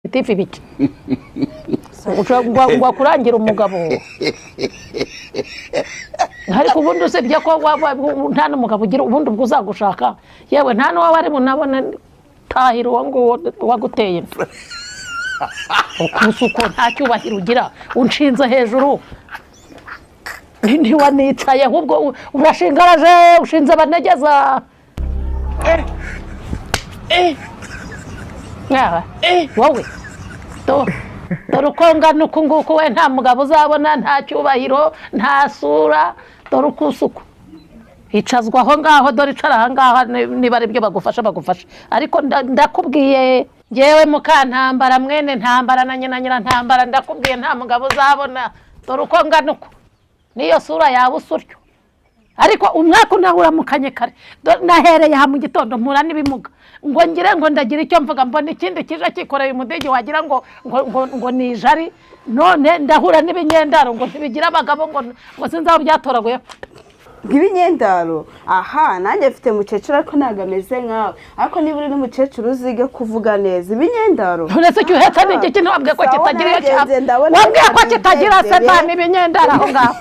tifi biki ngo kurangira umugabo ariko ubundi usibye ko nta n'umugabo ugira ubundi ubwo uzagushaka yewe nta n'uwawe ari bunabona tahira uwo nguwo waguteye ukusuko nta cyubahiro ugira unshinze hejuru ntiwanicaye ahubwo urashingaraje ushinze banegeza wowe dore uko ngana uku nguku we nta mugabo uzabona nta cyubahiro nta sura dore uko usuku hicazwa aho ngaho dore icara aha ngaha niba ari byo bagufasha ariko ndakubwiye ngewe mukantambara mwene ntambara na nyina ntambara ndakubwiye nta mugabo uzabona dore uko ngana uku niyo sura yawe usuryo ariko umwaka nawe uramukanye kare nahereye aha mu gitondo mpura n'ibimuga ngo ngire ngo ndagira icyo mvuga mbona ikindi kije kikoreye umudege wagira ngo ni ijari none ndahura n'ibinyendaro ngo ntibigira abagabo ngo sinzi aho byatoraguye nk'ibinyendaro aha nanjye mfite mukecuru ariko ntabwo ameze nkawe ariko niba uri n'umukecuru uzige kuvuga neza ibinyendaro uretse icyo uhetse ni iki ntiwabwiye ko kitagira iyo cyapa wabwiye ko kitagira se nta n'ibinyendaro aho ngaho